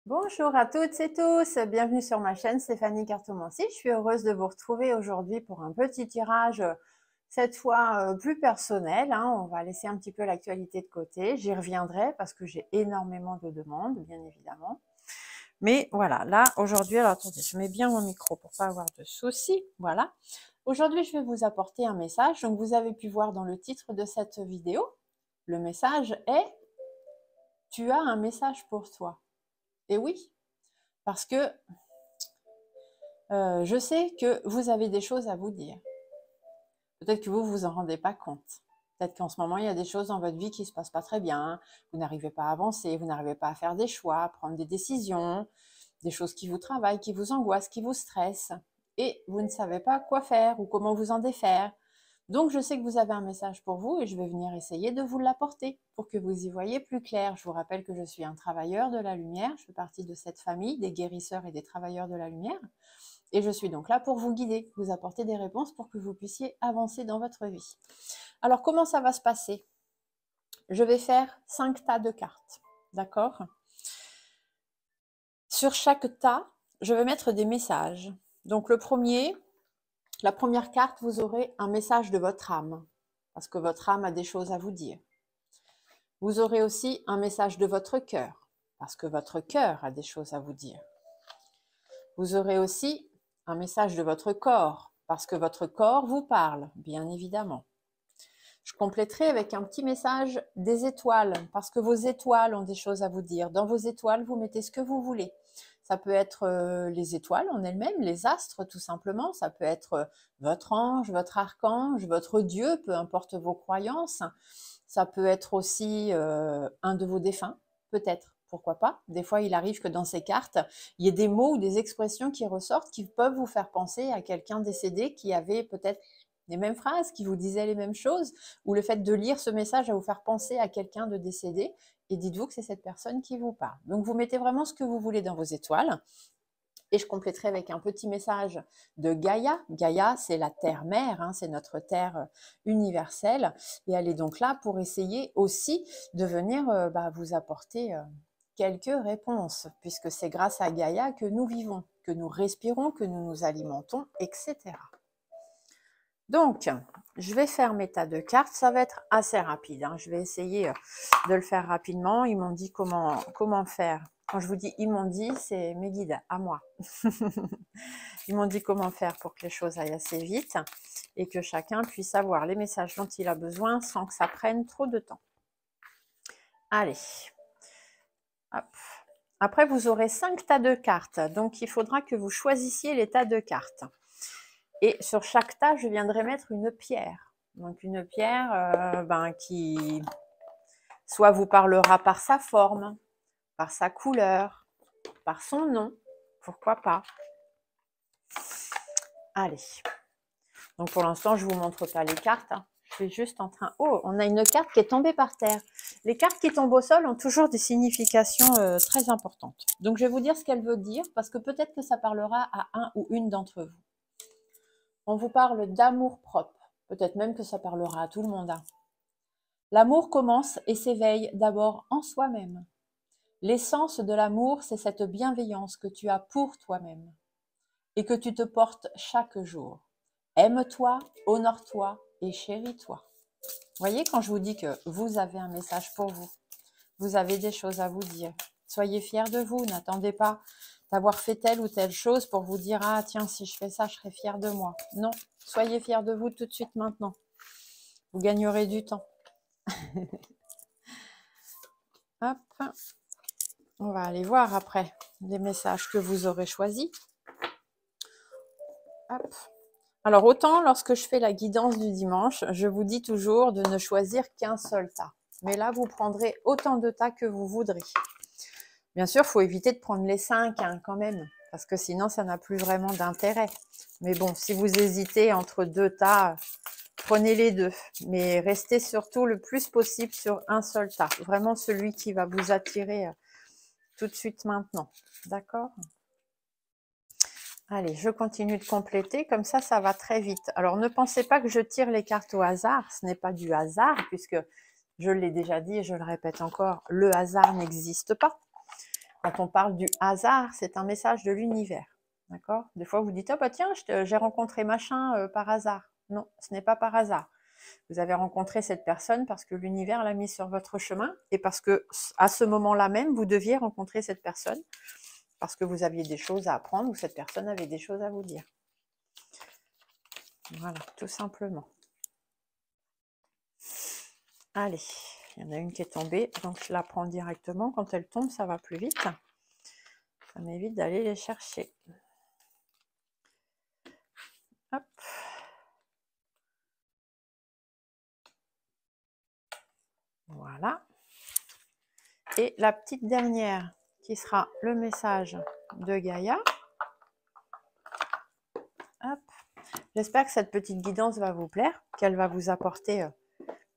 Bonjour à toutes et tous, bienvenue sur ma chaîne Stéphanie Cartomancie. Je suis heureuse de vous retrouver aujourd'hui pour un petit tirage, cette fois plus personnel. On va laisser un petit peu l'actualité de côté, j'y reviendrai parce que j'ai énormément de demandes, bien évidemment. Mais voilà, là aujourd'hui, alors attendez, je mets bien mon micro pour pas avoir de soucis, voilà. Aujourd'hui, je vais vous apporter un message, donc vous avez pu voir dans le titre de cette vidéo, le message est « Tu as un message pour toi ». Et oui, parce que je sais que vous avez des choses à vous dire. Peut-être que vous vous en rendez pas compte. Peut-être qu'en ce moment, il y a des choses dans votre vie qui se passent pas très bien. Vous n'arrivez pas à avancer, vous n'arrivez pas à faire des choix, à prendre des décisions, des choses qui vous travaillent, qui vous angoissent, qui vous stressent. Et vous ne savez pas quoi faire ou comment vous en défaire. Donc, je sais que vous avez un message pour vous et je vais venir essayer de vous l'apporter pour que vous y voyez plus clair. Je vous rappelle que je suis un travailleur de la lumière. Je fais partie de cette famille des guérisseurs et des travailleurs de la lumière. Et je suis donc là pour vous guider, vous apporter des réponses pour que vous puissiez avancer dans votre vie. Alors, comment ça va se passer? Je vais faire 5 tas de cartes, d'accord? Sur chaque tas, je vais mettre des messages. Donc, la première carte, vous aurez un message de votre âme, parce que votre âme a des choses à vous dire. Vous aurez aussi un message de votre cœur, parce que votre cœur a des choses à vous dire. Vous aurez aussi un message de votre corps, parce que votre corps vous parle, bien évidemment. Je compléterai avec un petit message des étoiles, parce que vos étoiles ont des choses à vous dire. Dans vos étoiles, vous mettez ce que vous voulez. Ça peut être les étoiles en elles-mêmes, les astres tout simplement. Ça peut être votre ange, votre archange, votre Dieu, peu importe vos croyances. Ça peut être aussi un de vos défunts, peut-être. Pourquoi pas? Des fois, il arrive que dans ces cartes, il y ait des mots ou des expressions qui ressortent qui peuvent vous faire penser à quelqu'un décédé qui avait peut-être les mêmes phrases, qui vous disait les mêmes choses, ou le fait de lire ce message va vous faire penser à quelqu'un de décédé, et dites-vous que c'est cette personne qui vous parle. Donc, vous mettez vraiment ce que vous voulez dans vos étoiles, et je compléterai avec un petit message de Gaïa. Gaïa, c'est la terre-mère, c'est notre terre universelle, et elle est donc là pour essayer aussi de venir vous apporter quelques réponses, puisque c'est grâce à Gaïa que nous vivons, que nous respirons, que nous nous alimentons, etc. Donc, je vais faire mes tas de cartes, ça va être assez rapide, je vais essayer de le faire rapidement. Ils m'ont dit comment faire. Quand je vous dis ils m'ont dit, c'est mes guides, à moi. Ils m'ont dit comment faire pour que les choses aillent assez vite et que chacun puisse avoir les messages dont il a besoin sans que ça prenne trop de temps. Allez, hop. Après, vous aurez 5 tas de cartes, donc il faudra que vous choisissiez les tas de cartes. Et sur chaque tas, je viendrai mettre une pierre. Donc une pierre qui soit vous parlera par sa forme, par sa couleur, par son nom, pourquoi pas. Allez. Donc pour l'instant, je ne vous montre pas les cartes. Je suis juste en train... Oh, on a une carte qui est tombée par terre. Les cartes qui tombent au sol ont toujours des significations très importantes. Donc je vais vous dire ce qu'elle veut dire, parce que peut-être que ça parlera à un ou une d'entre vous. On vous parle d'amour propre. Peut-être même que ça parlera à tout le monde. L'amour commence et s'éveille d'abord en soi-même. L'essence de l'amour, c'est cette bienveillance que tu as pour toi-même et que tu te portes chaque jour. Aime-toi, honore-toi et chéris-toi. Voyez, quand je vous dis que vous avez un message pour vous, vous avez des choses à vous dire. Soyez fiers de vous, n'attendez pas d'avoir fait telle ou telle chose pour vous dire « Ah tiens, si je fais ça, je serai fier de moi ». Non, soyez fiers de vous tout de suite maintenant. Vous gagnerez du temps. Hop. On va aller voir après les messages que vous aurez choisis. Hop. Alors, autant lorsque je fais la guidance du dimanche, je vous dis toujours de ne choisir qu'un seul tas. Mais là, vous prendrez autant de tas que vous voudrez. Bien sûr, il faut éviter de prendre les 5 quand même, parce que sinon, ça n'a plus vraiment d'intérêt. Mais bon, si vous hésitez entre 2 tas, prenez les 2. Mais restez surtout le plus possible sur un seul tas. Vraiment celui qui va vous attirer tout de suite maintenant. D'accord? Allez, je continue de compléter, comme ça va très vite. Alors, ne pensez pas que je tire les cartes au hasard, ce n'est pas du hasard, puisque je l'ai déjà dit et je le répète encore, le hasard n'existe pas. Quand on parle du hasard, c'est un message de l'univers, d'accord? Des fois, vous dites, ah bah tiens, j'ai rencontré machin par hasard. Non, ce n'est pas par hasard. Vous avez rencontré cette personne parce que l'univers l'a mis sur votre chemin et parce que à ce moment-là même, vous deviez rencontrer cette personne parce que vous aviez des choses à apprendre ou cette personne avait des choses à vous dire. Voilà, tout simplement. Allez, il y en a une qui est tombée, donc je la prends directement. Quand elle tombe, ça va plus vite. Ça m'évite d'aller les chercher. Hop. Voilà. Et la petite dernière qui sera le message de Gaïa. Hop. J'espère que cette petite guidance va vous plaire, qu'elle va vous apporter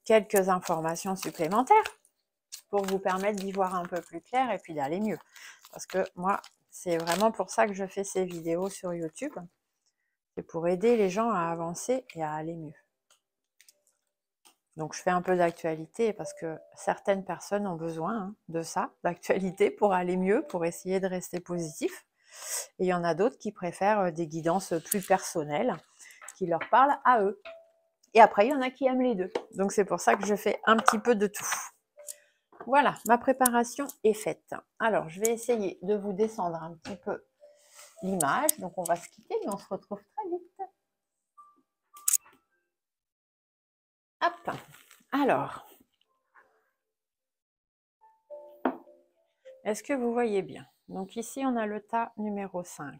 quelques informations supplémentaires pour vous permettre d'y voir un peu plus clair et puis d'aller mieux. Parce que moi, c'est vraiment pour ça que je fais ces vidéos sur YouTube. C'est pour aider les gens à avancer et à aller mieux. Donc, je fais un peu d'actualité parce que certaines personnes ont besoin de ça, d'actualité pour aller mieux, pour essayer de rester positif. Et il y en a d'autres qui préfèrent des guidances plus personnelles, qui leur parlent à eux. Et après, il y en a qui aiment les deux. Donc, c'est pour ça que je fais un petit peu de tout. Voilà, ma préparation est faite. Alors, je vais essayer de vous descendre un petit peu l'image. Donc, on va se quitter, mais on se retrouve très vite. Hop. Alors, est-ce que vous voyez bien? Donc, ici, on a le tas numéro 5.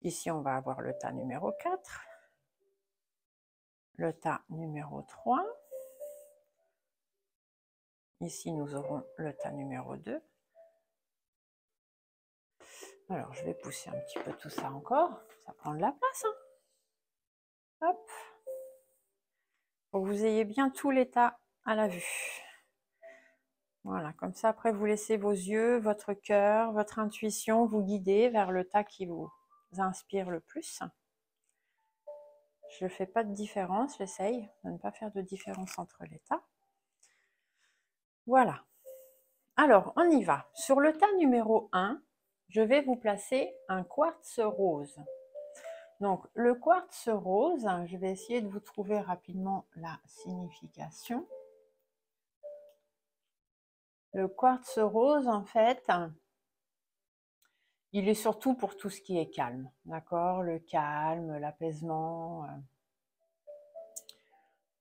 Ici, on va avoir le tas numéro 4. Le tas numéro 3. Ici, nous aurons le tas numéro 2. Alors, je vais pousser un petit peu tout ça encore. Ça prend de la place. Hein. Hop. Pour que vous ayez bien tous les tas à la vue. Voilà, comme ça, après, vous laissez vos yeux, votre cœur, votre intuition vous guider vers le tas qui vous inspire le plus. Je ne fais pas de différence, j'essaye de ne pas faire de différence entre les tas. Voilà. Alors, on y va. Sur le tas numéro 1, je vais vous placer un quartz rose. Donc, le quartz rose, je vais essayer de vous trouver rapidement la signification. Le quartz rose, en fait, il est surtout pour tout ce qui est calme, d'accord? Le calme, l'apaisement.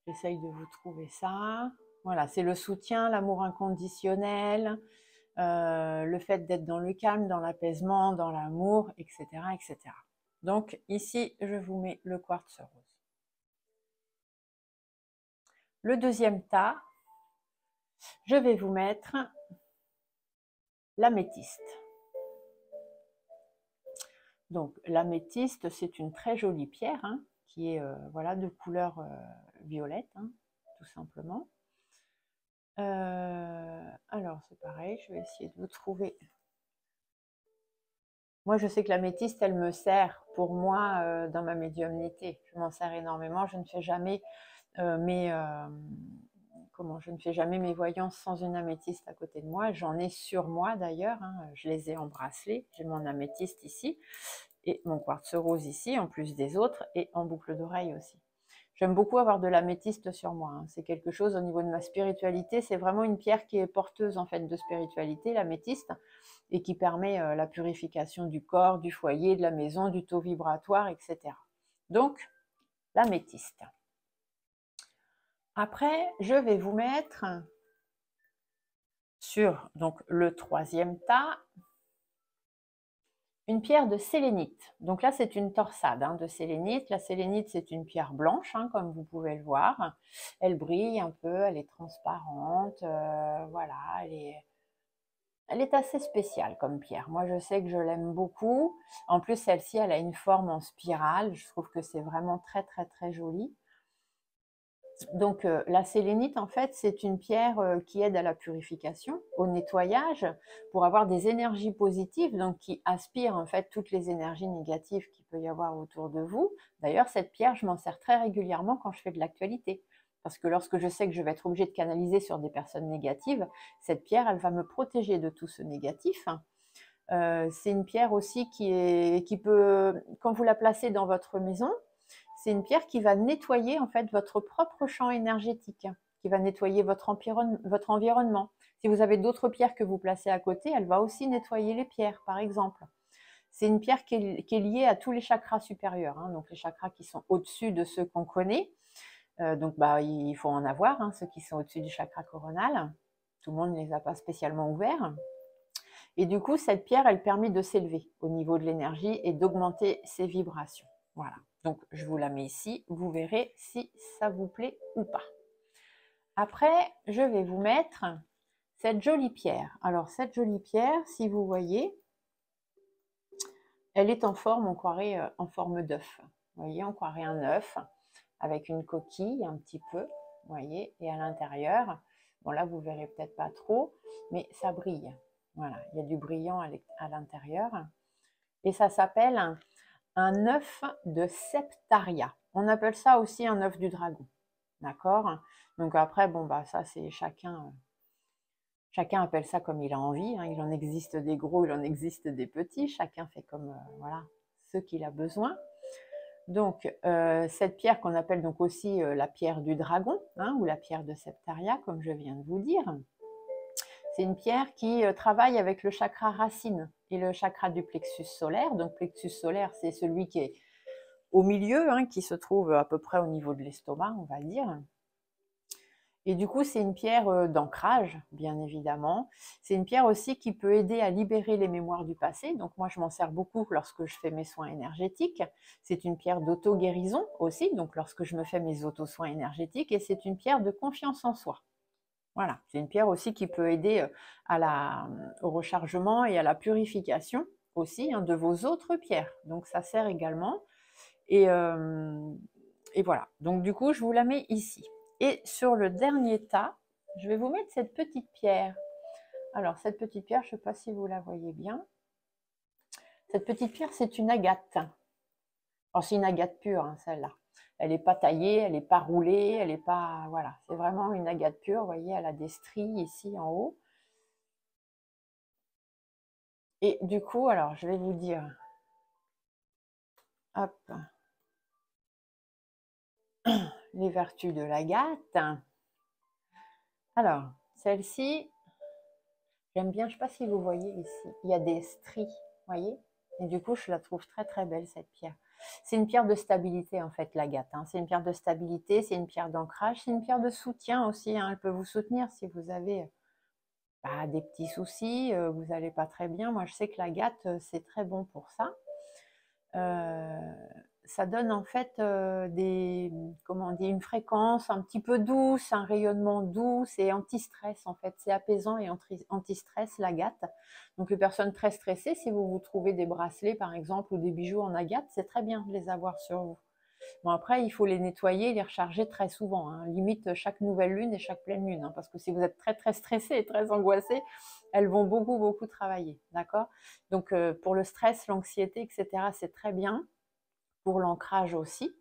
J'essaye de vous trouver ça. Voilà, c'est le soutien, l'amour inconditionnel, le fait d'être dans le calme, dans l'apaisement, dans l'amour, etc., etc. Donc ici, je vous mets le quartz rose. Le deuxième tas, je vais vous mettre l'améthyste. Donc l'améthyste, c'est une très jolie pierre hein, qui est voilà, de couleur violette, hein, tout simplement. Alors c'est pareil, je vais essayer de vous trouver. Moi, je sais que l'améthyste, elle me sert pour moi dans ma médiumnité. Je m'en sers énormément. Je ne fais jamais je ne fais jamais mes voyances sans une améthyste à côté de moi. J'en ai sur moi d'ailleurs. Hein. Je les ai en bracelet. J'ai mon améthyste ici et mon quartz rose ici, en plus des autres, et en boucle d'oreille aussi. J'aime beaucoup avoir de l'améthyste sur moi. Hein. C'est quelque chose au niveau de ma spiritualité. C'est vraiment une pierre qui est porteuse en fait de spiritualité, l'améthyste, et qui permet la purification du corps, du foyer, de la maison, du taux vibratoire, etc. Donc, l'améthyste. Après, je vais vous mettre sur donc, le troisième tas une pierre de sélénite. Donc là, c'est une torsade hein, de sélénite. La sélénite, c'est une pierre blanche, hein, comme vous pouvez le voir. Elle brille un peu, elle est transparente. Voilà, elle est assez spéciale comme pierre. Moi, je sais que je l'aime beaucoup. En plus, celle-ci, elle a une forme en spirale. Je trouve que c'est vraiment très, très, très joli. Donc, la sélénite, en fait, c'est une pierre qui aide à la purification, au nettoyage, pour avoir des énergies positives, donc qui aspirent en fait toutes les énergies négatives qu'il peut y avoir autour de vous. D'ailleurs, cette pierre, je m'en sers très régulièrement quand je fais de l'actualité. Parce que lorsque je sais que je vais être obligée de canaliser sur des personnes négatives, cette pierre, elle va me protéger de tout ce négatif. C'est une pierre aussi qui peut, quand vous la placez dans votre maison, c'est une pierre qui va nettoyer en fait votre propre champ énergétique, qui va nettoyer votre environnement. Si vous avez d'autres pierres que vous placez à côté, elle va aussi nettoyer les pierres, par exemple. C'est une pierre qui est liée à tous les chakras supérieurs, hein, donc les chakras qui sont au-dessus de ceux qu'on connaît. Donc, il faut en avoir, hein, ceux qui sont au-dessus du chakra coronal. Tout le monde ne les a pas spécialement ouverts. Et du coup, cette pierre, elle permet de s'élever au niveau de l'énergie et d'augmenter ses vibrations. Voilà. Donc, je vous la mets ici. Vous verrez si ça vous plaît ou pas. Après, je vais vous mettre cette jolie pierre. Alors, cette jolie pierre, si vous voyez, elle est en forme, on croirait en forme d'œuf. Vous voyez, on croirait un œuf avec une coquille un petit peu. Vous voyez, et à l'intérieur, bon là, vous verrez peut-être pas trop, mais ça brille. Voilà, il y a du brillant à l'intérieur. Et ça s'appelle un œuf de septaria. On appelle ça aussi un œuf du dragon. D'accord? Donc après, bon, ça c'est chacun appelle ça comme il a envie. Hein. Il en existe des gros, il en existe des petits. Chacun fait comme voilà, ce qu'il a besoin. Donc, cette pierre qu'on appelle donc aussi la pierre du dragon, hein, ou la pierre de septaria, comme je viens de vous dire, c'est une pierre qui travaille avec le chakra racine et le chakra du plexus solaire. Donc, plexus solaire, c'est celui qui est au milieu, hein, qui se trouve à peu près au niveau de l'estomac, on va dire. Et du coup, c'est une pierre d'ancrage, bien évidemment. C'est une pierre aussi qui peut aider à libérer les mémoires du passé. Donc moi, je m'en sers beaucoup lorsque je fais mes soins énergétiques. C'est une pierre d'auto-guérison aussi, donc lorsque je me fais mes auto-soins énergétiques. Et c'est une pierre de confiance en soi. Voilà, c'est une pierre aussi qui peut aider au rechargement et à la purification aussi, hein, de vos autres pierres. Donc ça sert également. Et voilà, donc du coup, je vous la mets ici. Et sur le dernier tas, je vais vous mettre cette petite pierre. Alors, cette petite pierre, je ne sais pas si vous la voyez bien. Cette petite pierre, c'est une agate. Alors, c'est une agate pure, hein, celle-là. Elle n'est pas taillée, elle n'est pas roulée, elle n'est pas... Voilà, c'est vraiment une agate pure. Vous voyez, elle a des stries ici en haut. Et du coup, alors, je vais vous dire... Hop. Les vertus de l'agate. Alors, celle-ci... J'aime bien, je ne sais pas si vous voyez ici, il y a des stries, vous voyez? Et du coup, je la trouve très très belle cette pierre. C'est une pierre de stabilité en fait, l'agate. Hein. C'est une pierre de stabilité, c'est une pierre d'ancrage, c'est une pierre de soutien aussi. Hein. Elle peut vous soutenir si vous avez des petits soucis, vous n'allez pas très bien. Moi, je sais que l'agate, c'est très bon pour ça. Ça donne en fait comment on dit, une fréquence un petit peu douce, un rayonnement doux, c'est anti-stress en fait, c'est apaisant et anti-stress l'agate. Donc les personnes très stressées, si vous vous trouvez des bracelets par exemple ou des bijoux en agate, c'est très bien de les avoir sur vous. Bon après, il faut les nettoyer, les recharger très souvent, hein, limite chaque nouvelle lune et chaque pleine lune, hein, parce que si vous êtes très très stressé et très angoissé, elles vont beaucoup beaucoup travailler, d'accord? Donc pour le stress, l'anxiété, etc., c'est très bien, pour l'ancrage aussi.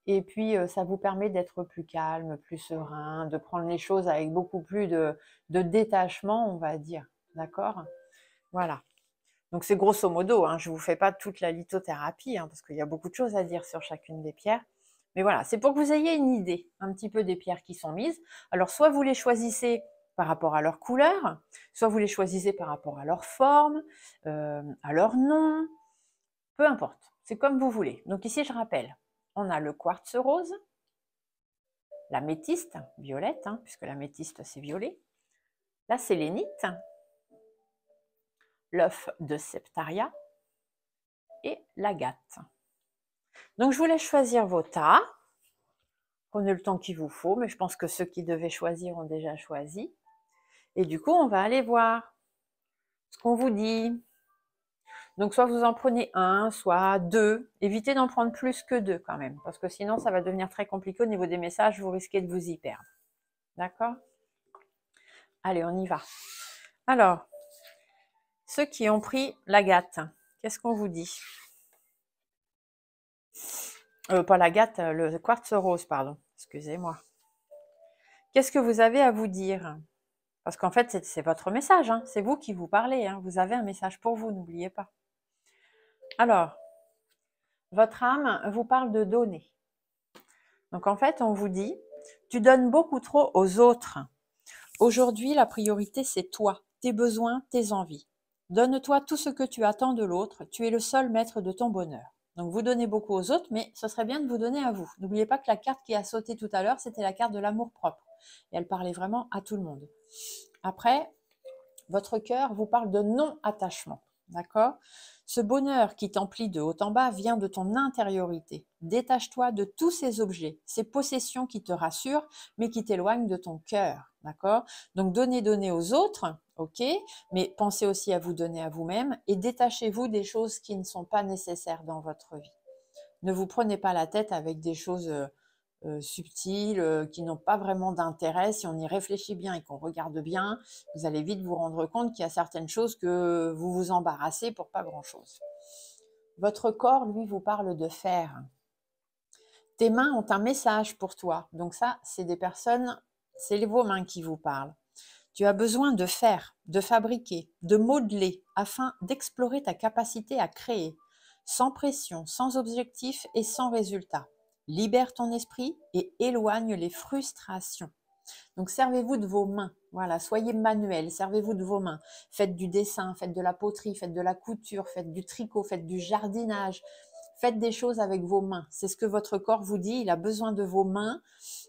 Et puis ça vous permet d'être plus calme, plus serein, de prendre les choses avec beaucoup plus de détachement, on va dire, d'accord? Voilà. Donc c'est grosso modo, hein, je ne vous fais pas toute la lithothérapie, hein, parce qu'il y a beaucoup de choses à dire sur chacune des pierres. Mais voilà, c'est pour que vous ayez une idée un petit peu des pierres qui sont mises. Alors soit vous les choisissez par rapport à leur couleur, soit vous les choisissez par rapport à leur forme, à leur nom, peu importe, c'est comme vous voulez. Donc ici, je rappelle, on a le quartz rose, la métiste, violette, hein, puisque la métiste c'est violet, la sélénite, l'œuf de septaria et l'agate. Donc je vous laisse choisir vos tas. Prenez le temps qu'il vous faut, mais je pense que ceux qui devaient choisir ont déjà choisi. Et du coup, on va aller voir ce qu'on vous dit, Donc, soit vous en prenez un, soit deux. Évitez d'en prendre plus que deux quand même, parce que sinon, ça va devenir très compliqué au niveau des messages. Vous risquez de vous y perdre. D'accord? Allez, on y va. Alors, ceux qui ont pris l'agate, qu'est-ce qu'on vous dit? Pas l'agate, le quartz rose, pardon. Excusez-moi. Qu'est-ce que vous avez à vous dire? Parce qu'en fait, c'est votre message, hein. C'est vous qui vous parlez, hein. Vous avez un message pour vous, n'oubliez pas. Alors, votre âme vous parle de donner. Donc en fait, on vous dit, tu donnes beaucoup trop aux autres. Aujourd'hui, la priorité, c'est toi, tes besoins, tes envies. Donne-toi tout ce que tu attends de l'autre. Tu es le seul maître de ton bonheur. Donc vous donnez beaucoup aux autres, mais ce serait bien de vous donner à vous. N'oubliez pas que la carte qui a sauté tout à l'heure, c'était la carte de l'amour-propre. Et elle parlait vraiment à tout le monde. Après, votre cœur vous parle de non-attachement. D'accord? Ce bonheur qui t'emplit de haut en bas vient de ton intériorité. Détache-toi de tous ces objets, ces possessions qui te rassurent, mais qui t'éloignent de ton cœur. D'accord? Donc, donnez aux autres, ok, mais pensez aussi à vous donner à vous-même et détachez-vous des choses qui ne sont pas nécessaires dans votre vie. Ne vous prenez pas la tête avec des choses subtiles, qui n'ont pas vraiment d'intérêt. Si on y réfléchit bien et qu'on regarde bien, vous allez vite vous rendre compte qu'il y a certaines choses que vous vous embarrassez pour pas grand-chose. Votre corps, lui, vous parle de faire. Tes mains ont un message pour toi. Donc ça, c'est des personnes, c'est vos mains qui vous parlent. Tu as besoin de faire, de fabriquer, de modeler afin d'explorer ta capacité à créer, sans pression, sans objectif et sans résultat. Libère ton esprit et éloigne les frustrations. Donc servez-vous de vos mains. Voilà, soyez manuel, servez-vous de vos mains. Faites du dessin, faites de la poterie, faites de la couture, faites du tricot, faites du jardinage. Faites des choses avec vos mains. C'est ce que votre corps vous dit. Il a besoin de vos mains.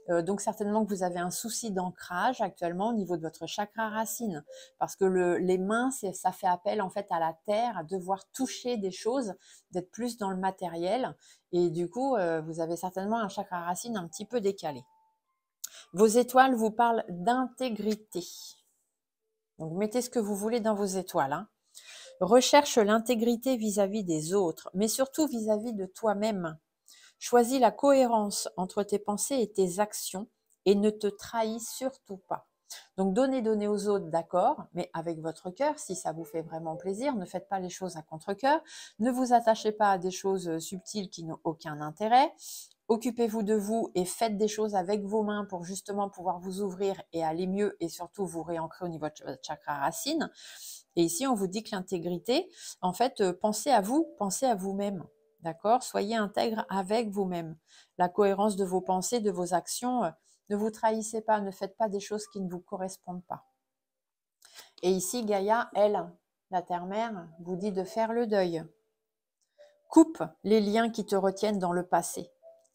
Donc certainement que vous avez un souci d'ancrage actuellement au niveau de votre chakra racine, parce que les mains, ça fait appel en fait à la terre, à devoir toucher des choses, d'être plus dans le matériel, et du coup, vous avez certainement un chakra racine un petit peu décalé. Vos étoiles vous parlent d'intégrité. Donc mettez ce que vous voulez dans vos étoiles, hein. Recherche l'intégrité vis-à-vis des autres, mais surtout vis-à-vis de toi-même. Choisis la cohérence entre tes pensées et tes actions et ne te trahis surtout pas. Donc donnez aux autres, d'accord, mais avec votre cœur, si ça vous fait vraiment plaisir, ne faites pas les choses à contre-cœur, ne vous attachez pas à des choses subtiles qui n'ont aucun intérêt. Occupez-vous de vous et faites des choses avec vos mains pour justement pouvoir vous ouvrir et aller mieux et surtout vous réancrer au niveau de votre chakra racine. Et ici, on vous dit que l'intégrité, en fait, pensez à vous, pensez à vous-même. D'accord? Soyez intègre avec vous-même. La cohérence de vos pensées, de vos actions, ne vous trahissez pas, ne faites pas des choses qui ne vous correspondent pas. Et ici, Gaïa, elle, la terre-mère, vous dit de faire le deuil. Coupe les liens qui te retiennent dans le passé.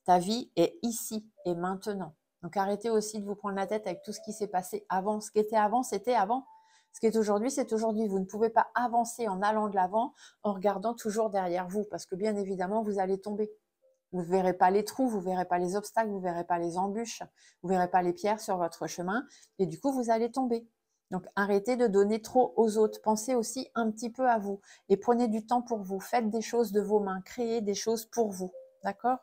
Ta vie est ici et maintenant. Donc arrêtez aussi de vous prendre la tête avec tout ce qui s'est passé avant. Ce qui était avant, c'était avant. Ce qui est aujourd'hui, c'est aujourd'hui. Vous ne pouvez pas avancer en allant de l'avant en regardant toujours derrière vous, parce que bien évidemment, vous allez tomber. Vous ne verrez pas les trous, vous ne verrez pas les obstacles, vous ne verrez pas les embûches, vous ne verrez pas les pierres sur votre chemin, et du coup, vous allez tomber. Donc, arrêtez de donner trop aux autres. Pensez aussi un petit peu à vous et prenez du temps pour vous. Faites des choses de vos mains, créez des choses pour vous. D'accord?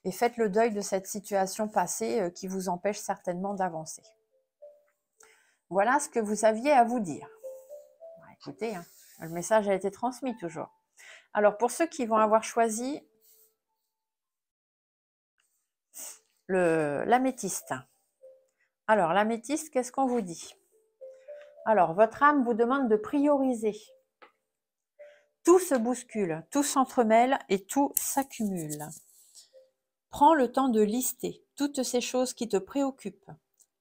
Et faites le deuil de cette situation passée qui vous empêche certainement d'avancer. Voilà ce que vous aviez à vous dire. Écoutez, hein, le message a été transmis toujours. Alors, pour ceux qui vont avoir choisi l'améthyste. Alors, l'améthyste, qu'est-ce qu'on vous dit? Alors, votre âme vous demande de prioriser. Tout se bouscule, tout s'entremêle et tout s'accumule. Prends le temps de lister toutes ces choses qui te préoccupent.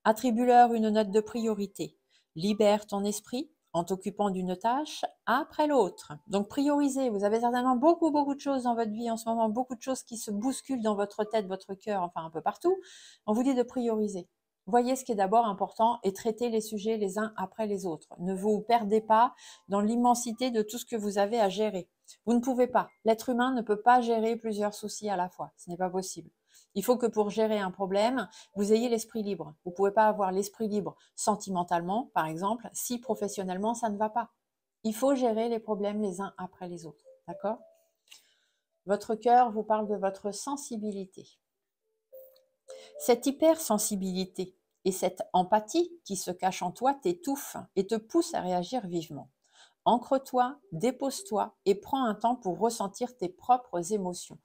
Attribue-leur une note de priorité. Libère ton esprit en t'occupant d'une tâche après l'autre. Donc priorisez. Vous avez certainement beaucoup de choses dans votre vie en ce moment, beaucoup de choses qui se bousculent dans votre tête, votre cœur, enfin un peu partout. On vous dit de prioriser. Voyez ce qui est d'abord important et traitez les sujets les uns après les autres. Ne vous perdez pas dans l'immensité de tout ce que vous avez à gérer. Vous ne pouvez pas. L'être humain ne peut pas gérer plusieurs soucis à la fois. Ce n'est pas possible. Il faut que pour gérer un problème, vous ayez l'esprit libre. Vous ne pouvez pas avoir l'esprit libre sentimentalement, par exemple, si professionnellement, ça ne va pas. Il faut gérer les problèmes les uns après les autres, d'accord? Votre cœur vous parle de votre sensibilité. Cette hypersensibilité et cette empathie qui se cache en toi t'étouffe et te pousse à réagir vivement. Ancre-toi, dépose-toi et prends un temps pour ressentir tes propres émotions.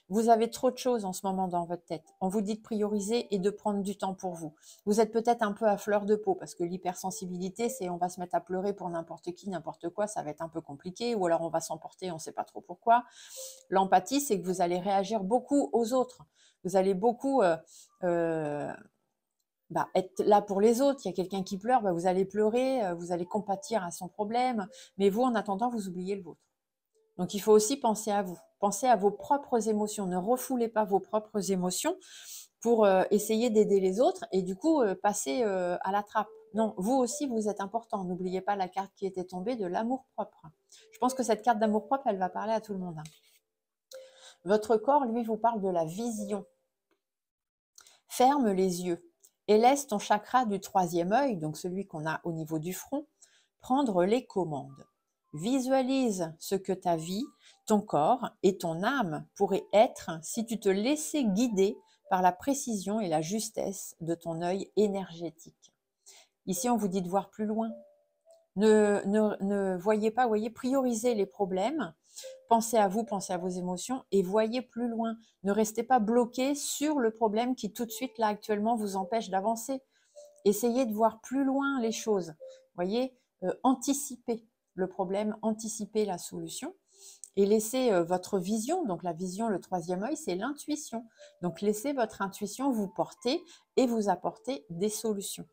Vous avez trop de choses en ce moment dans votre tête. On vous dit de prioriser et de prendre du temps pour vous. Vous êtes peut-être un peu à fleur de peau parce que l'hypersensibilité, c'est on va se mettre à pleurer pour n'importe qui, n'importe quoi, ça va être un peu compliqué ou alors on va s'emporter, on ne sait pas trop pourquoi. L'empathie, c'est que vous allez réagir beaucoup aux autres. Vous allez beaucoup euh, être là pour les autres. Il y a quelqu'un qui pleure, vous allez pleurer, vous allez compatir à son problème, mais vous, en attendant, vous oubliez le vôtre. Donc, il faut aussi penser à vous. Pensez à vos propres émotions. Ne refoulez pas vos propres émotions pour essayer d'aider les autres et du coup, passer à la trappe. Non, vous aussi, vous êtes important. N'oubliez pas la carte qui était tombée de l'amour-propre. Je pense que cette carte d'amour-propre, elle va parler à tout le monde. Votre corps, lui, vous parle de la vision. Ferme les yeux et laisse ton chakra du troisième œil, donc celui qu'on a au niveau du front, prendre les commandes. Visualise ce que ta vie, ton corps et ton âme pourraient être si tu te laissais guider par la précision et la justesse de ton œil énergétique. Ici, on vous dit de voir plus loin. Ne voyez pas, priorisez les problèmes. Pensez à vous, pensez à vos émotions et voyez plus loin. Ne restez pas bloqué sur le problème qui tout de suite, là, actuellement, vous empêche d'avancer. Essayez de voir plus loin les choses. Voyez, anticipez le problème, anticipez la solution et laissez votre vision. Donc la vision, le troisième œil, c'est l'intuition. Donc laissez votre intuition vous porter et vous apporter des solutions.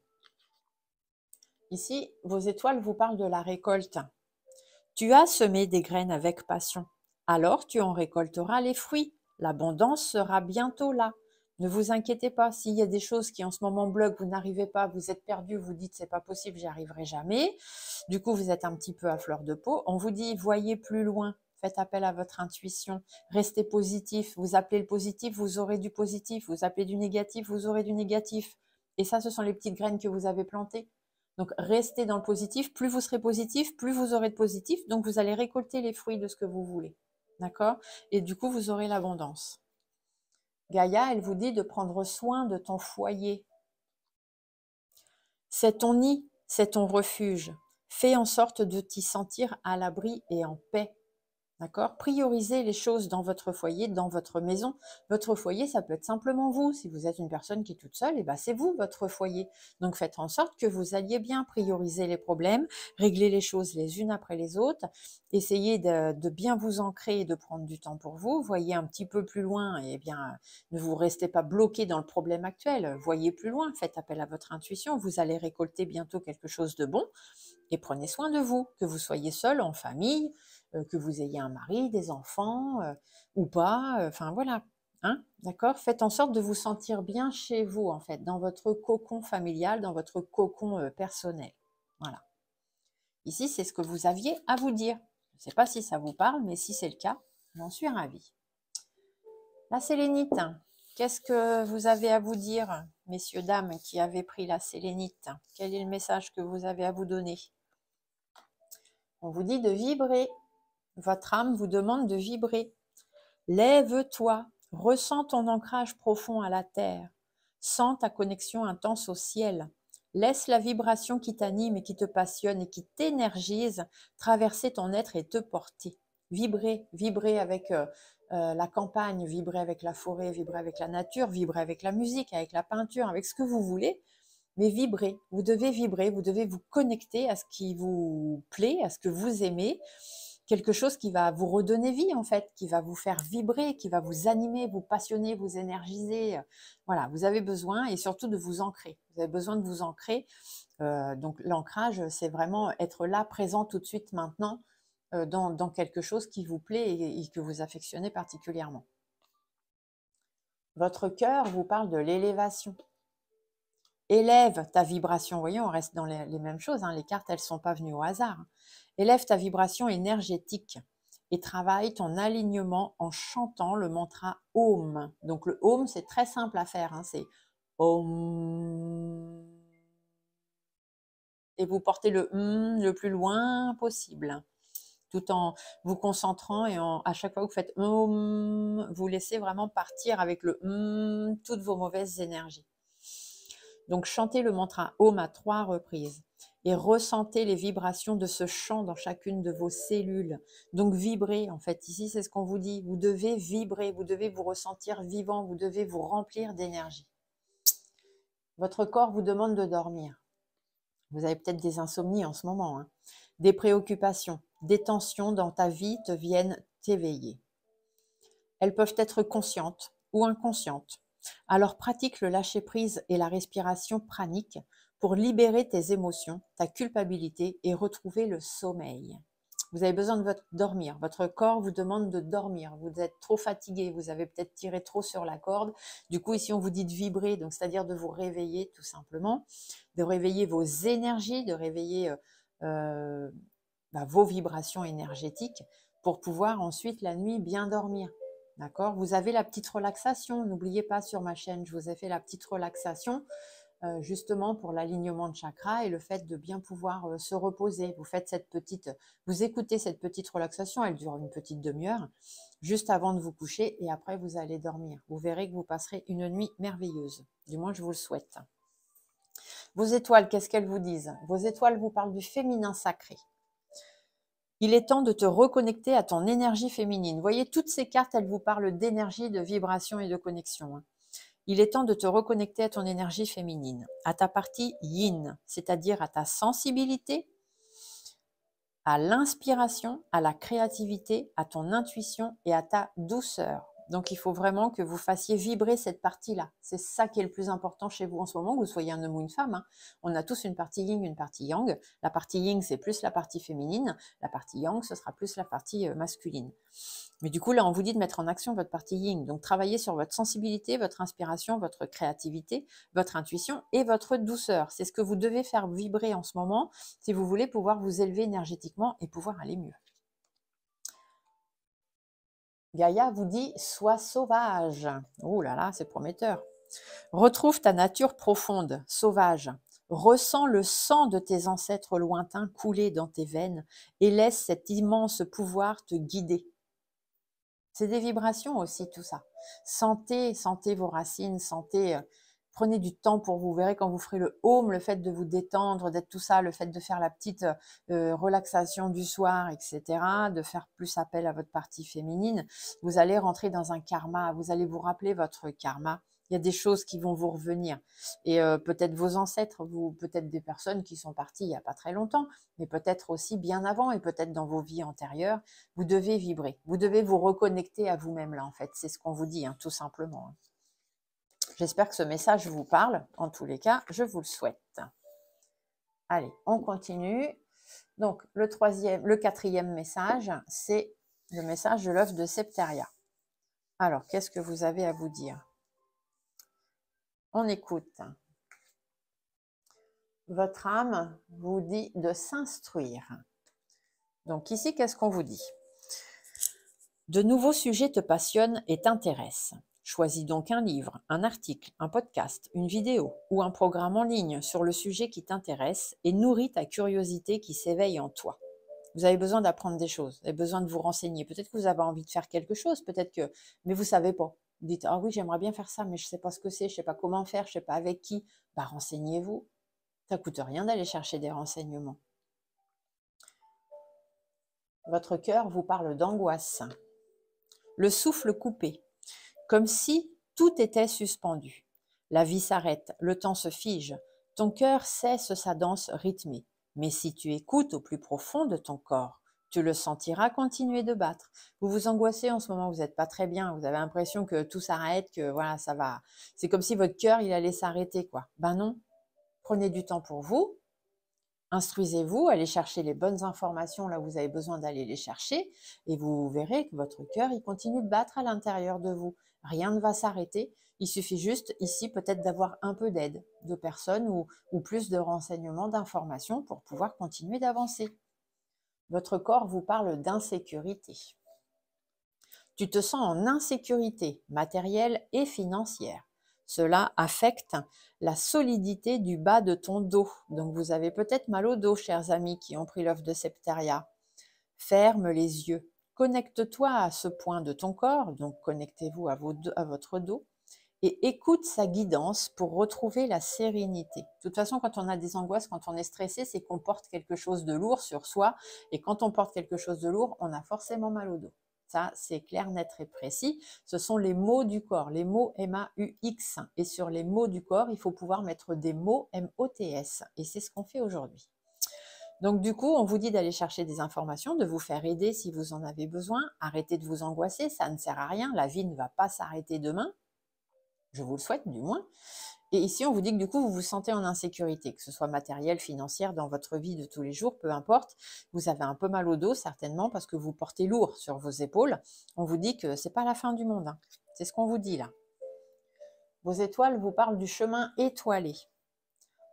Ici, vos étoiles vous parlent de la récolte. Tu as semé des graines avec passion, alors tu en récolteras les fruits. L'abondance sera bientôt là. Ne vous inquiétez pas, s'il y a des choses qui en ce moment bloquent, vous n'arrivez pas, vous êtes perdu, vous dites c'est pas possible, j'y arriverai jamais. Du coup, vous êtes un petit peu à fleur de peau. On vous dit voyez plus loin, faites appel à votre intuition, restez positif. Vous appelez le positif, vous aurez du positif. Vous appelez du négatif, vous aurez du négatif. Et ça, ce sont les petites graines que vous avez plantées. Donc, restez dans le positif. Plus vous serez positif, plus vous aurez de positif. Donc, vous allez récolter les fruits de ce que vous voulez. D'accord? Et du coup, vous aurez l'abondance. Gaïa, elle vous dit de prendre soin de ton foyer. C'est ton nid, c'est ton refuge. Fais en sorte de t'y sentir à l'abri et en paix. D'accord? Priorisez les choses dans votre foyer, dans votre maison. Votre foyer, ça peut être simplement vous. Si vous êtes une personne qui est toute seule, c'est vous, votre foyer. Donc, faites en sorte que vous alliez bien prioriser les problèmes, régler les choses les unes après les autres. Essayez de bien vous ancrer et de prendre du temps pour vous. Voyez un petit peu plus loin et ne vous restez pas bloqué dans le problème actuel. Voyez plus loin, faites appel à votre intuition. Vous allez récolter bientôt quelque chose de bon et prenez soin de vous, que vous soyez seul, en famille, que vous ayez un mari, des enfants ou pas, enfin voilà, hein, d'accord? Faites en sorte de vous sentir bien chez vous en fait, dans votre cocon familial, dans votre cocon personnel. Voilà. Ici, c'est ce que vous aviez à vous dire. Je ne sais pas si ça vous parle, mais si c'est le cas, j'en suis ravie. La sélénite, qu'est-ce que vous avez à vous dire, messieurs, dames, qui avez pris la sélénite? Quel est le message que vous avez à vous donner? On vous dit de vibrer. Votre âme vous demande de vibrer. Lève-toi, ressens ton ancrage profond à la terre. Sens ta connexion intense au ciel. Laisse la vibration qui t'anime et qui te passionne et qui t'énergise traverser ton être et te porter. Vibrer, vibrer avec la campagne, vibrer avec la forêt, vibrer avec la nature, vibrer avec la musique, avec la peinture, avec ce que vous voulez. Mais vibrer, vous devez vous connecter à ce qui vous plaît, à ce que vous aimez, quelque chose qui va vous redonner vie en fait, qui va vous faire vibrer, qui va vous animer, vous passionner, vous énergiser. Voilà, vous avez besoin et surtout de vous ancrer. Vous avez besoin de vous ancrer. Donc l'ancrage, c'est vraiment être là, présent tout de suite maintenant, dans quelque chose qui vous plaît et que vous affectionnez particulièrement. Votre cœur vous parle de l'élévation. Élève ta vibration. Vous voyez, on reste dans les mêmes choses. Les cartes, elles ne sont pas venues au hasard. Élève ta vibration énergétique et travaille ton alignement en chantant le mantra Om. Donc le Om, c'est très simple à faire. C'est Om. et vous portez le le plus loin possible, tout en vous concentrant et à chaque fois que vous faites vous laissez vraiment partir avec le toutes vos mauvaises énergies. Donc chantez le mantra Om à 3 reprises et ressentez les vibrations de ce chant dans chacune de vos cellules. Donc vibrez, en fait, ici c'est ce qu'on vous dit, vous devez vibrer, vous devez vous ressentir vivant, vous devez vous remplir d'énergie. Votre corps vous demande de dormir. Vous avez peut-être des insomnies en ce moment, hein. Des préoccupations, des tensions dans ta vie te viennent t'éveiller. Elles peuvent être conscientes ou inconscientes. Alors pratique le lâcher-prise et la respiration pranique pour libérer tes émotions, ta culpabilité et retrouver le sommeil. Vous avez besoin de dormir. Votre corps vous demande de dormir. Vous êtes trop fatigué. Vous avez peut-être tiré trop sur la corde. Du coup, ici, on vous dit de vibrer, donc c'est-à-dire de vous réveiller tout simplement, de réveiller vos énergies, de réveiller vos vibrations énergétiques pour pouvoir ensuite la nuit bien dormir. D'accord? Vous avez la petite relaxation. N'oubliez pas, sur ma chaîne, je vous ai fait la petite relaxation justement pour l'alignement de chakras et le fait de bien pouvoir se reposer. Vous écoutez cette petite relaxation, elle dure une petite demi-heure, juste avant de vous coucher et après vous allez dormir. Vous verrez que vous passerez une nuit merveilleuse. Du moins, je vous le souhaite. Vos étoiles, qu'est-ce qu'elles vous disent? Vos étoiles vous parlent du féminin sacré. Il est temps de te reconnecter à ton énergie féminine. Vous voyez, toutes ces cartes, elles vous parlent d'énergie, de vibration et de connexion. Il est temps de te reconnecter à ton énergie féminine, à ta partie yin, c'est-à-dire à ta sensibilité, à l'inspiration, à la créativité, à ton intuition et à ta douceur. Donc, il faut vraiment que vous fassiez vibrer cette partie-là. C'est ça qui est le plus important chez vous en ce moment, que vous soyez un homme ou une femme, hein. On a tous une partie yin, une partie yang. La partie yin, c'est plus la partie féminine. La partie yang, ce sera plus la partie masculine. Mais du coup, là, on vous dit de mettre en action votre partie yin. Donc, travaillez sur votre sensibilité, votre inspiration, votre créativité, votre intuition et votre douceur. C'est ce que vous devez faire vibrer en ce moment si vous voulez pouvoir vous élever énergétiquement et pouvoir aller mieux. Gaïa vous dit « Sois sauvage ». Oh là là, c'est prometteur. Retrouve ta nature profonde, sauvage. Ressens le sang de tes ancêtres lointains couler dans tes veines et laisse cet immense pouvoir te guider. C'est des vibrations aussi, tout ça. Sentez vos racines, prenez du temps pour vous. Vous verrez quand vous ferez le home, le fait de vous détendre, d'être tout ça, le fait de faire la petite relaxation du soir, etc., de faire plus appel à votre partie féminine, vous allez rentrer dans un karma, vous allez vous rappeler votre karma. Il y a des choses qui vont vous revenir. Et peut-être vos ancêtres, peut-être des personnes qui sont parties il n'y a pas très longtemps, mais peut-être aussi bien avant et peut-être dans vos vies antérieures, vous devez vibrer. Vous devez vous reconnecter à vous-même là, en fait. C'est ce qu'on vous dit, hein, tout simplement. J'espère que ce message vous parle. En tous les cas, je vous le souhaite. Allez, on continue. Donc, le quatrième message, c'est le message de l'œuf de Septeria. Alors, qu'est-ce que vous avez à vous dire? On écoute. Votre âme vous dit de s'instruire. Donc ici, qu'est-ce qu'on vous dit? De nouveaux sujets te passionnent et t'intéressent. Choisis donc un livre, un article, un podcast, une vidéo ou un programme en ligne sur le sujet qui t'intéresse et nourris ta curiosité qui s'éveille en toi. Vous avez besoin d'apprendre des choses, vous avez besoin de vous renseigner. Peut-être que vous avez envie de faire quelque chose, mais vous ne savez pas. Vous dites, ah oui, j'aimerais bien faire ça, mais je ne sais pas ce que c'est, je ne sais pas comment faire, je ne sais pas avec qui. Bah, renseignez-vous. Ça ne coûte rien d'aller chercher des renseignements. Votre cœur vous parle d'angoisse. Le souffle coupé, comme si tout était suspendu. La vie s'arrête, le temps se fige, ton cœur cesse sa danse rythmée. Mais si tu écoutes au plus profond de ton corps, tu le sentiras continuer de battre. Vous vous angoissez en ce moment, vous n'êtes pas très bien, vous avez l'impression que tout s'arrête, que voilà, ça va. C'est comme si votre cœur, il allait s'arrêter, quoi. Ben non, prenez du temps pour vous, instruisez-vous, allez chercher les bonnes informations là où vous avez besoin d'aller les chercher et vous verrez que votre cœur, il continue de battre à l'intérieur de vous. Rien ne va s'arrêter. Il suffit juste ici peut-être d'avoir un peu d'aide de personnes ou plus de renseignements, d'informations pour pouvoir continuer d'avancer. Votre corps vous parle d'insécurité. Tu te sens en insécurité matérielle et financière. Cela affecte la solidité du bas de ton dos. Donc vous avez peut-être mal au dos, chers amis qui ont pris l'œuf de Septeria. Ferme les yeux. Connecte-toi à ce point de ton corps, donc connectez-vous à votre dos, et écoute sa guidance pour retrouver la sérénité. De toute façon, quand on a des angoisses, quand on est stressé, c'est qu'on porte quelque chose de lourd sur soi, et quand on porte quelque chose de lourd, on a forcément mal au dos. Ça, c'est clair, net et précis. Ce sont les mots du corps, les mots M-A-U-X. Et sur les mots du corps, il faut pouvoir mettre des mots M-O-T-S. Et c'est ce qu'on fait aujourd'hui. Donc du coup, on vous dit d'aller chercher des informations, de vous faire aider si vous en avez besoin. Arrêtez de vous angoisser, ça ne sert à rien. La vie ne va pas s'arrêter demain. Je vous le souhaite du moins. Et ici, on vous dit que du coup, vous vous sentez en insécurité, que ce soit matérielle, financière, dans votre vie de tous les jours, peu importe. Vous avez un peu mal au dos, certainement, parce que vous portez lourd sur vos épaules. On vous dit que c'est pas la fin du monde. Hein. C'est ce qu'on vous dit là. Vos étoiles vous parlent du chemin étoilé.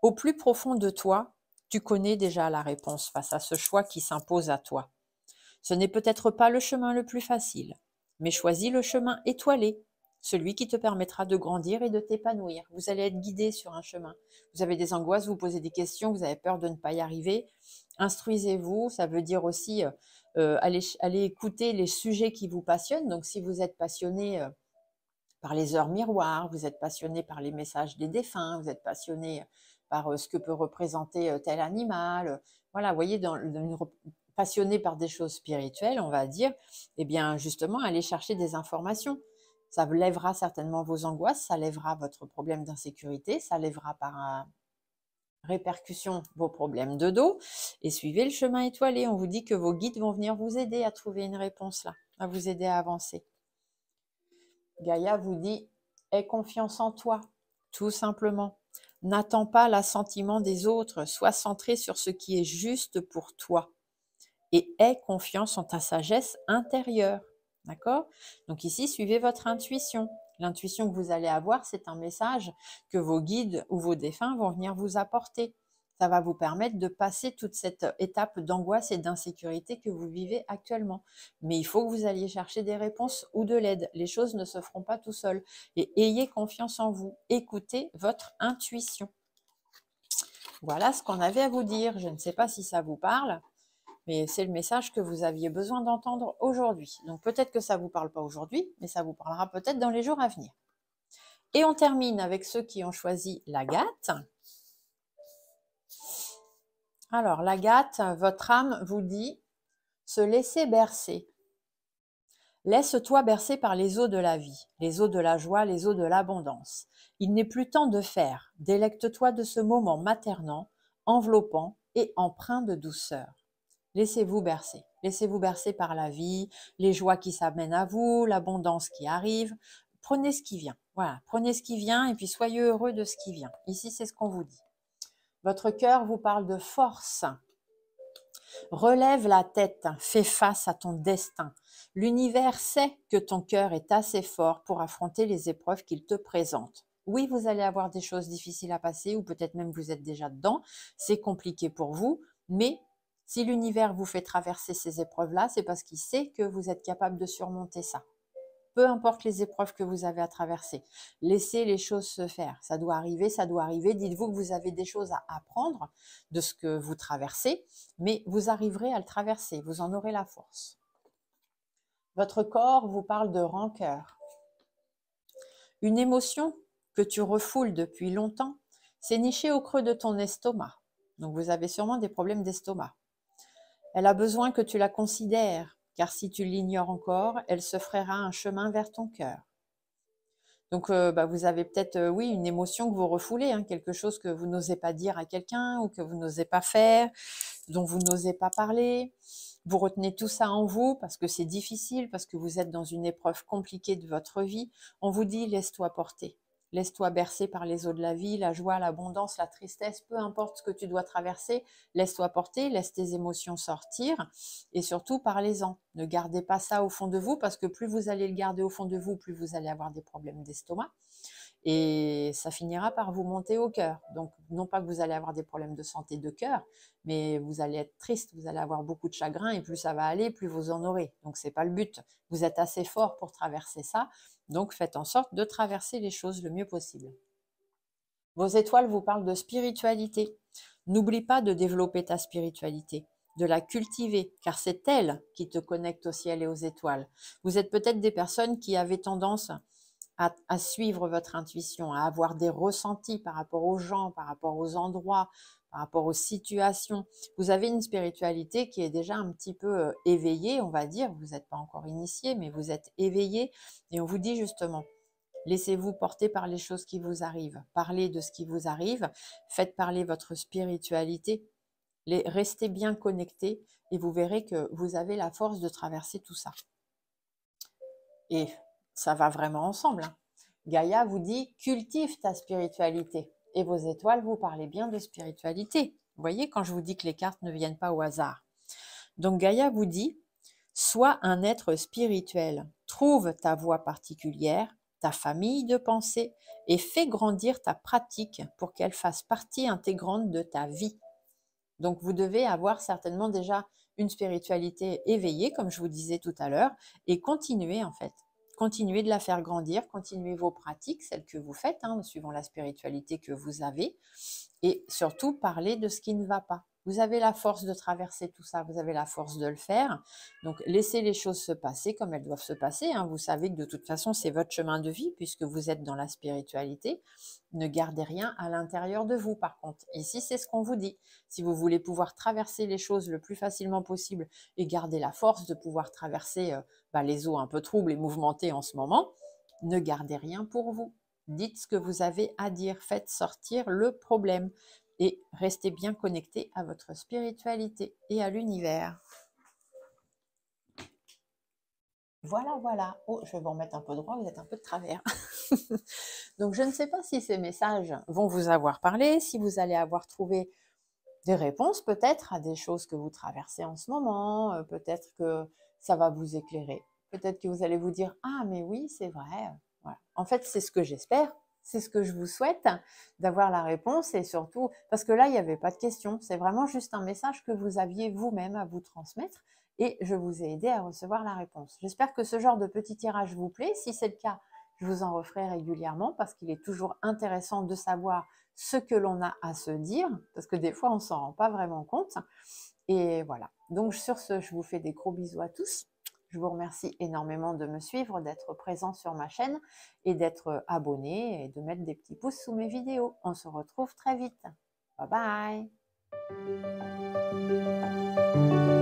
Au plus profond de toi, tu connais déjà la réponse face à ce choix qui s'impose à toi. Ce n'est peut-être pas le chemin le plus facile, mais choisis le chemin étoilé, celui qui te permettra de grandir et de t'épanouir. Vous allez être guidé sur un chemin. Vous avez des angoisses, vous posez des questions, vous avez peur de ne pas y arriver. Instruisez-vous, ça veut dire aussi aller écouter les sujets qui vous passionnent. Donc si vous êtes passionné par les heures miroirs, vous êtes passionné par les messages des défunts, vous êtes passionné par ce que peut représenter tel animal. Voilà, vous voyez, passionné par des choses spirituelles, on va dire, eh bien justement, allez chercher des informations. Ça lèvera certainement vos angoisses, ça lèvera votre problème d'insécurité, ça lèvera par répercussion vos problèmes de dos. Et suivez le chemin étoilé. On vous dit que vos guides vont venir vous aider à trouver une réponse là, à vous aider à avancer. Gaïa vous dit « aie confiance en toi », tout simplement. N'attends pas l'assentiment des autres, sois centré sur ce qui est juste pour toi. Et aie confiance en ta sagesse intérieure. D'accord? Donc ici, suivez votre intuition. L'intuition que vous allez avoir, c'est un message que vos guides ou vos défunts vont venir vous apporter. Ça va vous permettre de passer toute cette étape d'angoisse et d'insécurité que vous vivez actuellement. Mais il faut que vous alliez chercher des réponses ou de l'aide. Les choses ne se feront pas tout seul. Et ayez confiance en vous. Écoutez votre intuition. Voilà ce qu'on avait à vous dire. Je ne sais pas si ça vous parle. Mais c'est le message que vous aviez besoin d'entendre aujourd'hui. Donc peut-être que ça ne vous parle pas aujourd'hui, mais ça vous parlera peut-être dans les jours à venir. Et on termine avec ceux qui ont choisi l'agate. Alors l'agate, votre âme vous dit se laisser bercer. Laisse-toi bercer par les eaux de la vie, les eaux de la joie, les eaux de l'abondance. Il n'est plus temps de faire. Délecte-toi de ce moment maternant, enveloppant et empreint de douceur. Laissez-vous bercer. Laissez-vous bercer par la vie, les joies qui s'amènent à vous, l'abondance qui arrive. Prenez ce qui vient. Voilà, prenez ce qui vient et puis soyez heureux de ce qui vient. Ici, c'est ce qu'on vous dit. Votre cœur vous parle de force. Relève la tête, fais face à ton destin. L'univers sait que ton cœur est assez fort pour affronter les épreuves qu'il te présente. Oui, vous allez avoir des choses difficiles à passer ou peut-être même vous êtes déjà dedans. C'est compliqué pour vous, mais si l'univers vous fait traverser ces épreuves-là, c'est parce qu'il sait que vous êtes capable de surmonter ça. Peu importe les épreuves que vous avez à traverser, laissez les choses se faire. Ça doit arriver, ça doit arriver. Dites-vous que vous avez des choses à apprendre de ce que vous traversez, mais vous arriverez à le traverser, vous en aurez la force. Votre corps vous parle de rancœur. Une émotion que tu refoules depuis longtemps s'est nichée au creux de ton estomac. Donc vous avez sûrement des problèmes d'estomac. Elle a besoin que tu la considères, car si tu l'ignores encore, elle se frayera un chemin vers ton cœur. Donc, vous avez peut-être, oui, une émotion que vous refoulez, hein, quelque chose que vous n'osez pas dire à quelqu'un ou que vous n'osez pas faire, dont vous n'osez pas parler. Vous retenez tout ça en vous parce que c'est difficile, parce que vous êtes dans une épreuve compliquée de votre vie. On vous dit, laisse-toi porter. Laisse-toi bercer par les eaux de la vie, la joie, l'abondance, la tristesse, peu importe ce que tu dois traverser, laisse-toi porter, laisse tes émotions sortir et surtout parlez-en. Ne gardez pas ça au fond de vous parce que plus vous allez le garder au fond de vous, plus vous allez avoir des problèmes d'estomac et ça finira par vous monter au cœur. Donc, non pas que vous allez avoir des problèmes de santé de cœur, mais vous allez être triste, vous allez avoir beaucoup de chagrin, et plus ça va aller, plus vous en aurez. Donc, ce n'est pas le but. Vous êtes assez fort pour traverser ça, donc faites en sorte de traverser les choses le mieux possible. Vos étoiles vous parlent de spiritualité. N'oublie pas de développer ta spiritualité, de la cultiver, car c'est elle qui te connecte au ciel et aux étoiles. Vous êtes peut-être des personnes qui avaient tendance à suivre votre intuition, à avoir des ressentis par rapport aux gens, par rapport aux endroits, par rapport aux situations. Vous avez une spiritualité qui est déjà un petit peu éveillée, on va dire. Vous n'êtes pas encore initié, mais vous êtes éveillé. Et on vous dit justement, laissez-vous porter par les choses qui vous arrivent. Parlez de ce qui vous arrive. Faites parler votre spiritualité. Restez bien connectés et vous verrez que vous avez la force de traverser tout ça. Et ça va vraiment ensemble. Gaïa vous dit, cultive ta spiritualité. Et vos étoiles, vous parlez bien de spiritualité. Vous voyez, quand je vous dis que les cartes ne viennent pas au hasard. Donc Gaïa vous dit, sois un être spirituel. Trouve ta voie particulière, ta famille de pensée et fais grandir ta pratique pour qu'elle fasse partie intégrante de ta vie. Donc vous devez avoir certainement déjà une spiritualité éveillée, comme je vous disais tout à l'heure, et continuer en fait. Continuez de la faire grandir, continuez vos pratiques, celles que vous faites, suivant la spiritualité que vous avez, et surtout parlez de ce qui ne va pas. Vous avez la force de traverser tout ça, vous avez la force de le faire. Donc laissez les choses se passer comme elles doivent se passer. Vous savez que de toute façon c'est votre chemin de vie puisque vous êtes dans la spiritualité. Ne gardez rien à l'intérieur de vous par contre. Ici c'est ce qu'on vous dit. Si vous voulez pouvoir traverser les choses le plus facilement possible et garder la force de pouvoir traverser les eaux un peu troubles et mouvementées en ce moment, ne gardez rien pour vous. Dites ce que vous avez à dire, faites sortir le problème et restez bien connecté à votre spiritualité et à l'univers. Voilà, voilà. Oh, je vais vous remettre un peu droit, vous êtes un peu de travers. Donc, je ne sais pas si ces messages vont vous avoir parlé, si vous allez avoir trouvé des réponses peut-être à des choses que vous traversez en ce moment, peut-être que ça va vous éclairer, peut-être que vous allez vous dire « Ah, mais oui, c'est vrai ». Voilà. En fait, c'est ce que j'espère, c'est ce que je vous souhaite, d'avoir la réponse et surtout, parce que là, il n'y avait pas de question, c'est vraiment juste un message que vous aviez vous-même à vous transmettre et je vous ai aidé à recevoir la réponse. J'espère que ce genre de petit tirage vous plaît. Si c'est le cas, je vous en referai régulièrement parce qu'il est toujours intéressant de savoir ce que l'on a à se dire, parce que des fois, on ne s'en rend pas vraiment compte. Et voilà. Donc, sur ce, je vous fais des gros bisous à tous. Je vous remercie énormément de me suivre, d'être présent sur ma chaîne et d'être abonné et de mettre des petits pouces sous mes vidéos. On se retrouve très vite. Bye bye!